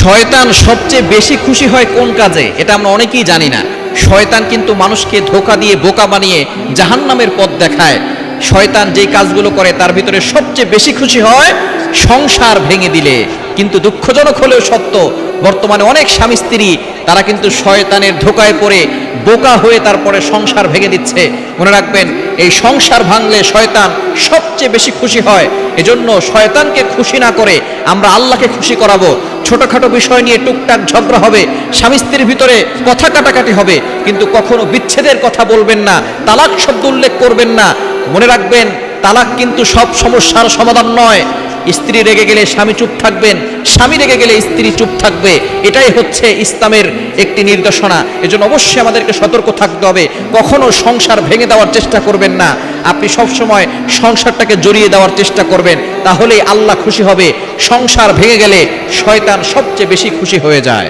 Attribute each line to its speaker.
Speaker 1: শয়তান সবচেয়ে বেশি খুশি হয় কোন কাজে? এটা আমরা অনেকেই জানি না। শয়তান কিন্তু মানুষকে ধোঁকা দিয়ে বোকা বানিয়ে জাহান্নামের পথ দেখায়। শয়তান যেই কাজগুলো করে তার ভিতরে সবচেয়ে বেশি খুশি হয় সংসার ভেঙে দিলে। কিন্তু দুঃখজনক হলেও সত্য, বর্তমানে অনেক স্বামী স্ত্রী তারা কিন্তু শয়তানের ধোঁকায় পড়ে বোকা হয়ে তারপরে সংসার ভেঙে দিচ্ছে। মনে রাখবেন, এই সংসার ভাঙলে শয়তান সবচেয়ে বেশি খুশি হয়। এজন্য শয়তানকে খুশি না করে আমরা আল্লাহকে খুশি করাবো। ছোটখাটো বিষয় নিয়ে টুকটাক ঝগড়া হবে, স্বামী স্ত্রীর ভিতরে কথা কাটাকাটি হবে, কিন্তু কখনো বিচ্ছেদের কথা বলবেন না, তালাক শব্দ উল্লেখ করবেন না। মনে রাখবেন, তালাক কিন্তু সব সমস্যার সমাধান নয়। স্ত্রী রেগে গেলে স্বামী চুপ থাকবেন, স্বামী রেগে গেলে স্ত্রী চুপ থাকবে। এটাই হচ্ছে ইসলামের একটি নির্দেশনা। এজন্য অবশ্যই আমাদেরকে সতর্ক থাকতে হবে। কখনো সংসার ভেঙে দেওয়ার চেষ্টা করবেন না। আপনি সবসময় সংসারটাকে জড়িয়ে দেওয়ার চেষ্টা করবেন, তাহলেই আল্লাহ খুশি হবে। সংসার ভেঙে গেলে শয়তান সবচেয়ে বেশি খুশি হয়ে যায়।